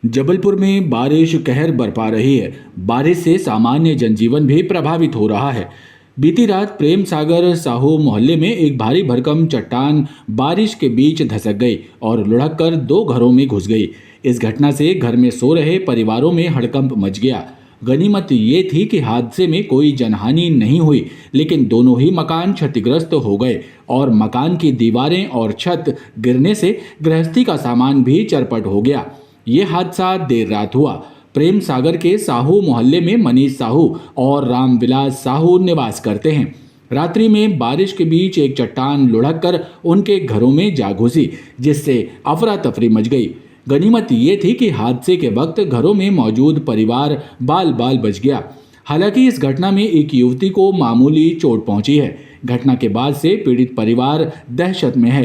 जबलपुर में बारिश कहर बरपा रही है। बारिश से सामान्य जनजीवन भी प्रभावित हो रहा है। बीती रात प्रेम सागर साहू मोहल्ले में एक भारी भरकम चट्टान बारिश के बीच धसक गई और लुढ़क कर 2 घरों में घुस गई। इस घटना से घर में सो रहे परिवारों में हड़कंप मच गया। गनीमत ये थी कि हादसे में कोई जनहानि नहीं हुई, लेकिन दोनों ही मकान क्षतिग्रस्त हो गए और मकान की दीवारें और छत गिरने से गृहस्थी का सामान भी चरपट हो गया। ये हादसा देर रात हुआ। प्रेम सागर के साहू मोहल्ले में मनीष साहू और रामविलास साहू निवास करते हैं। रात्रि में बारिश के बीच एक चट्टान लुढ़क कर उनके घरों में जा घुसी, जिससे अफरा तफरी मच गई। गनीमत ये थी कि हादसे के वक्त घरों में मौजूद परिवार बाल बाल बच गया। हालांकि इस घटना में एक युवती को मामूली चोट पहुंची है। घटना के बाद से पीड़ित परिवार दहशत में है।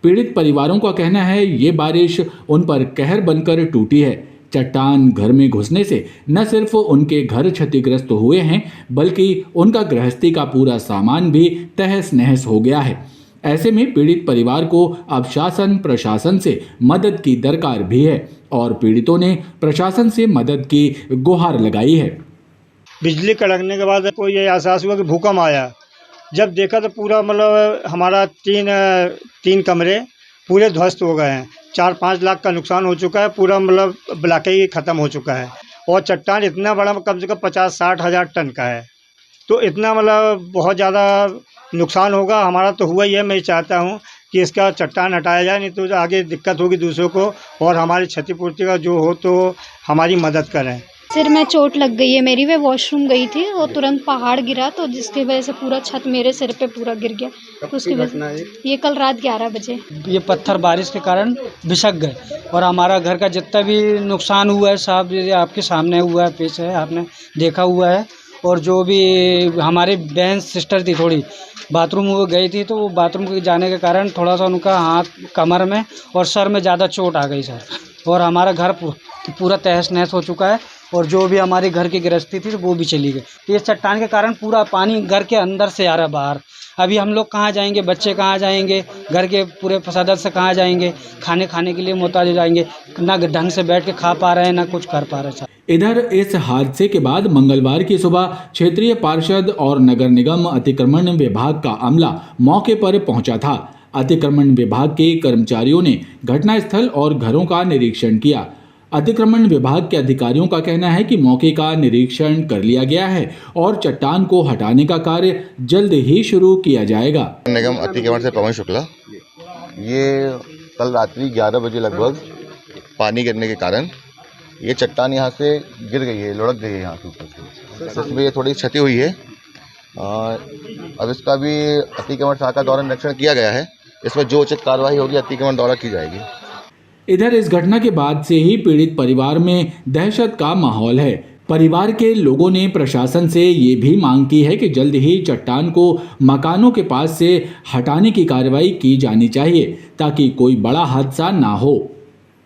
पीड़ित परिवारों का कहना है ये बारिश उन पर कहर बनकर टूटी है। चट्टान घर में घुसने से न सिर्फ उनके घर क्षतिग्रस्त हुए हैं, बल्कि उनका गृहस्थी का पूरा सामान भी तहस नहस हो गया है। ऐसे में पीड़ित परिवार को अब शासन प्रशासन से मदद की दरकार भी है और पीड़ितों ने प्रशासन से मदद की गुहार लगाई है। बिजली कड़कने के बाद कोई ये एहसास हुआ कि भूकंप आया। जब देखा तो पूरा मतलब हमारा तीन कमरे पूरे ध्वस्त हो गए हैं। 4-5 लाख का नुकसान हो चुका है। पूरा मतलब ब्लॉक ही ख़त्म हो चुका है और चट्टान इतना बड़ा कम से कम 50-60 हज़ार टन का है। तो इतना मतलब बहुत ज़्यादा नुकसान होगा। हमारा तो हुआ ही है। मैं चाहता हूँ कि इसका चट्टान हटाया जाए, नहीं तो आगे दिक्कत होगी दूसरों को और हमारी क्षतिपूर्ति का जो हो तो हमारी मदद करें। सिर में चोट लग गई है मेरी। मैं वॉशरूम गई थी और तुरंत पहाड़ गिरा, तो जिसकी वजह से पूरा छत मेरे सिर पे पूरा गिर गया। तो उसकी वजह ये कल रात 11 बजे ये पत्थर बारिश के कारण बिछक गए और हमारा घर का जितना भी नुकसान हुआ है साहब आपके सामने हुआ है, पेश है, आपने देखा हुआ है। और जो भी हमारी बहन सिस्टर थी, थोड़ी बाथरूम वो गई थी, तो वो बाथरूम के जाने के कारण थोड़ा सा उनका हाथ कमर में और सर में ज़्यादा चोट आ गई सर। और हमारा घर पूरा तहस नहस हो चुका है और जो भी हमारी घर की गृहस्थी थी वो भी चली गई। ये चट्टान के कारण पूरा पानी घर के अंदर से आ रहा है बाहर। अभी हम लोग कहाँ जाएंगे, बच्चे कहाँ जाएंगे, घर के पूरे सदस्य कहाँ जाएंगे, खाने के लिए मोहताज हो जाएंगे। ना ढंग से बैठ के खा पा रहे हैं, ना कुछ कर पा रहे हैं। इधर इस हादसे के बाद मंगलवार की सुबह क्षेत्रीय पार्षद और नगर निगम अतिक्रमण विभाग का अमला मौके पर पहुंचा था। अतिक्रमण विभाग के कर्मचारियों ने घटनास्थल और घरों का निरीक्षण किया। अतिक्रमण विभाग के अधिकारियों का कहना है कि मौके का निरीक्षण कर लिया गया है और चट्टान को हटाने का कार्य जल्द ही शुरू किया जाएगा। निगम अतिक्रमण से पवन शुक्ला, ये कल रात्रि 11 बजे लगभग पानी गिरने के कारण ये चट्टान यहाँ से गिर गई है, लुढ़क गई है यहाँ से ऊपर से। इसमें ये थोड़ी क्षति हुई है। अब इसका भी अतिक्रमण शाखा द्वारा निरीक्षण किया गया है। इसमें जो उचित कार्रवाई होगी अतिक्रमण द्वारा की जाएगी। इधर इस घटना के बाद से ही पीड़ित परिवार में दहशत का माहौल है। परिवार के लोगों ने प्रशासन से ये भी मांग की है कि जल्द ही चट्टान को मकानों के पास से हटाने की कार्रवाई की जानी चाहिए ताकि कोई बड़ा हादसा ना हो।